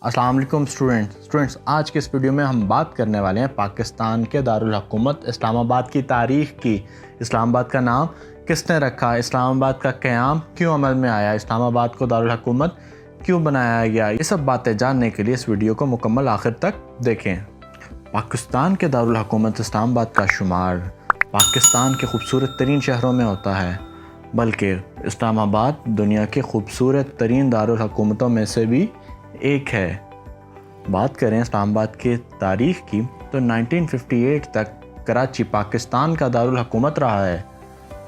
السلام علیکم اسٹوڈنٹس آج کے اس ویڈیو میں ہم بات کرنے والے ہیں پاکستان کے دارالحکومت اسلام آباد کی تاریخ کی۔ اسلام آباد کا نام کس نے رکھا، اسلام آباد کا قیام کیوں عمل میں آیا، اسلام آباد کو دارالحکومت کیوں بنایا گیا، یہ سب باتیں جاننے کے لیے اس ویڈیو کو مکمل آخر تک دیکھیں۔ پاکستان کے دارالحکومت اسلام آباد کا شمار پاکستان کے خوبصورت ترین شہروں میں ہوتا ہے، بلکہ اسلام آباد دنیا کے خوبصورت ترین دارالحکومتوں میں سے بھی ایک ہے۔ بات کریں اسلام آباد کی تاریخ کی تو 1958 تک کراچی پاکستان کا دارالحکومت رہا ہے،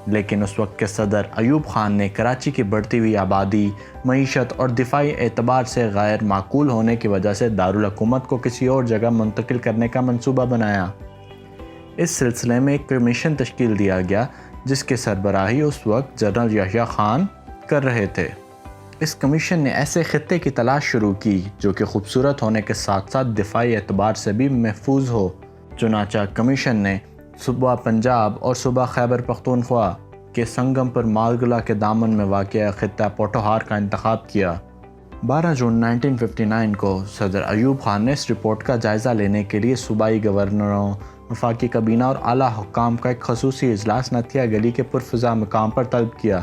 لیکن اس وقت کے صدر ایوب خان نے کراچی کی بڑھتی ہوئی آبادی، معیشت اور دفاعی اعتبار سے غیر معقول ہونے کی وجہ سے دارالحکومت کو کسی اور جگہ منتقل کرنے کا منصوبہ بنایا۔ اس سلسلے میں ایک کمیشن تشکیل دیا گیا جس کی سربراہی اس وقت جنرل یحییٰ خان کر رہے تھے۔ اس کمیشن نے ایسے خطے کی تلاش شروع کی جو کہ خوبصورت ہونے کے ساتھ ساتھ دفاعی اعتبار سے بھی محفوظ ہو۔ چنانچہ کمیشن نے صوبہ پنجاب اور صوبہ خیبر پختونخوا کے سنگم پر مارگلا کے دامن میں واقع خطہ پوٹوہار کا انتخاب کیا۔ 12 جون 1959 کو صدر ایوب خان نے اس رپورٹ کا جائزہ لینے کے لیے صوبائی گورنروں، وفاقی کابینہ اور اعلیٰ حکام کا ایک خصوصی اجلاس نتھیا گلی کے پرفضا مقام پر طلب کیا،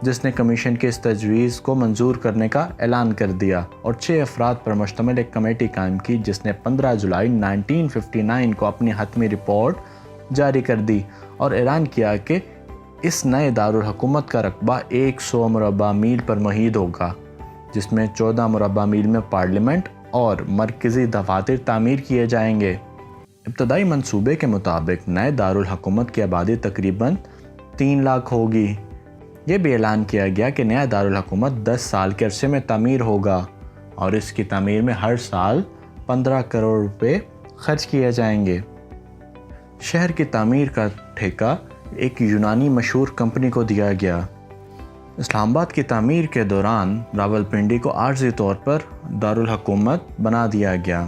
جس نے کمیشن کی اس تجویز کو منظور کرنے کا اعلان کر دیا اور 6 افراد پر مشتمل ایک کمیٹی قائم کی جس نے 15 جولائی 1959 کو اپنی حتمی رپورٹ جاری کر دی اور اعلان کیا کہ اس نئے دارالحکومت کا رقبہ 100 مربع میل پر محیط ہوگا، جس میں 14 مربع میل میں پارلیمنٹ اور مرکزی دفاتر تعمیر کیے جائیں گے۔ ابتدائی منصوبے کے مطابق نئے دارالحکومت کی آبادی تقریباً 3 لاکھ ہوگی۔ یہ بھی اعلان کیا گیا کہ نیا دارالحکومت 10 سال کے عرصے میں تعمیر ہوگا اور اس کی تعمیر میں ہر سال 15 کروڑ روپے خرچ کیے جائیں گے۔ شہر کی تعمیر کا ٹھیکہ ایک یونانی مشہور کمپنی کو دیا گیا۔ اسلام آباد کی تعمیر کے دوران راولپنڈی کو عارضی طور پر دارالحکومت بنا دیا گیا۔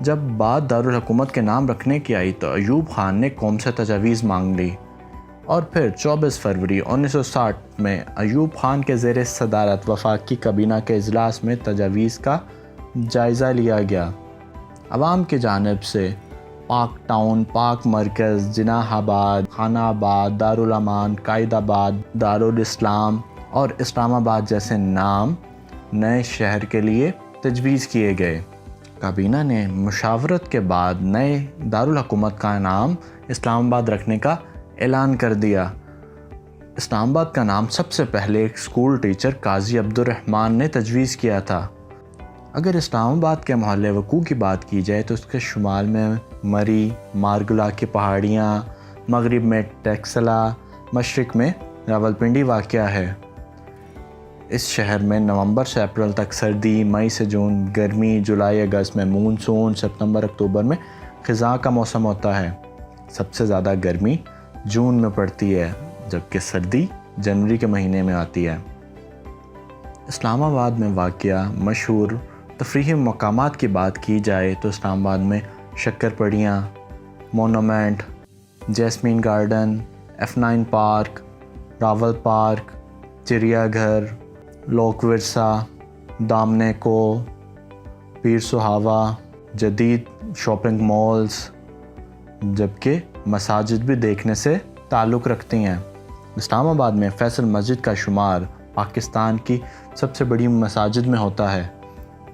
جب بات دارالحکومت کے نام رکھنے کی آئی تو ایوب خان نے قوم سے تجاویز مانگ لی اور پھر 24 فروری 1960 میں ایوب خان کے زیر صدارت وفاقی کابینہ کے اجلاس میں تجاویز کا جائزہ لیا گیا۔ عوام کی جانب سے پاک ٹاؤن، پاک مرکز، جناح آباد، خانہ آباد، دارالامان، قائد آباد، دارالاسلام اور اسلام آباد جیسے نام نئے شہر کے لیے تجویز کیے گئے۔ کابینہ نے مشاورت کے بعد نئے دارالحکومت کا نام اسلام آباد رکھنے کا اعلان کر دیا۔ اسلام آباد کا نام سب سے پہلے ایک اسکول ٹیچر قاضی عبدالرحمن نے تجویز کیا تھا۔ اگر اسلام آباد کے محل وقوع کی بات کی جائے تو اس کے شمال میں مری، مارگلا کی پہاڑیاں، مغرب میں ٹیکسلا، مشرق میں راولپنڈی واقع ہے۔ اس شہر میں نومبر سے اپریل تک سردی، مئی سے جون گرمی، جولائی اگست میں مونسون، ستمبر اکتوبر میں خزاں کا موسم ہوتا ہے۔ سب سے زیادہ گرمی جون میں پڑتی ہے جبکہ سردی جنوری کے مہینے میں آتی ہے۔ اسلام آباد میں واقع مشہور تفریحی مقامات کی بات کی جائے تو اسلام آباد میں Shakarparian, monument, jasmine garden, F9 park, Rawal park, چڑیا گھر، لوک ورثہ، دامنے کو، پیر سہاوا، جدید شاپنگ مالز، جبکہ مساجد بھی دیکھنے سے تعلق رکھتی ہیں۔ اسلام آباد میں فیصل مسجد کا شمار پاکستان کی سب سے بڑی مساجد میں ہوتا ہے،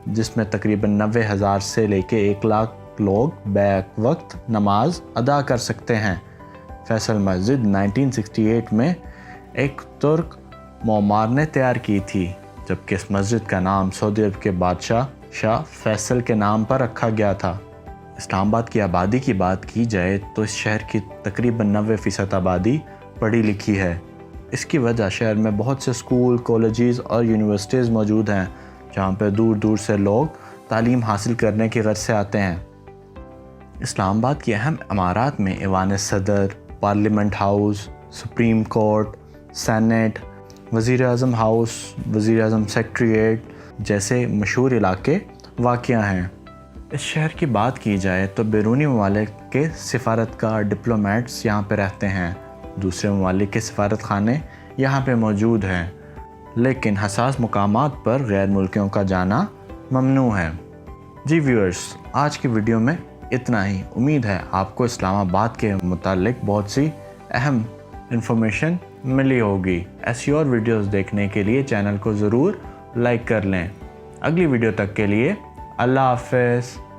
جس میں تقریباً 90,000 سے لے کے 1 لاکھ لوگ بیک وقت نماز ادا کر سکتے ہیں۔ فیصل مسجد 1968 میں ایک ترک معمار نے تیار کی تھی، جبکہ اس مسجد کا نام سعودی عرب کے بادشاہ شاہ فیصل کے نام پر رکھا گیا تھا۔ اسلام آباد کی آبادی کی بات کی جائے تو اس شہر کی تقریباً 90% آبادی پڑھی لکھی ہے۔ اس کی وجہ شہر میں بہت سے اسکول، کالجز اور یونیورسٹیز موجود ہیں جہاں پہ دور دور سے لوگ تعلیم حاصل کرنے کی غرض سے آتے ہیں۔ اسلام آباد کی اہم عمارات میں ایوان صدر، parliament house, supreme court, senate, وزیر اعظم ہاؤس، وزیر اعظم سیکریٹریٹ جیسے مشہور علاقے واقع ہیں۔ اس شہر کی بات کی جائے تو بیرونی ممالک کے سفارتکار، ڈپلومیٹس یہاں پہ رہتے ہیں، دوسرے ممالک کے سفارت خانے یہاں پہ موجود ہیں، لیکن حساس مقامات پر غیر ملکیوں کا جانا ممنوع ہے۔ جی ویورز، آج کی ویڈیو میں اتنا ہی۔ امید ہے آپ کو اسلام آباد کے متعلق بہت سی اہم انفارمیشن ملی ہوگی۔ ایسی اور ویڈیوز دیکھنے کے لیے چینل کو ضرور لائک کر لیں۔ اگلی ویڈیو تک کے لیے اللہ حافظ۔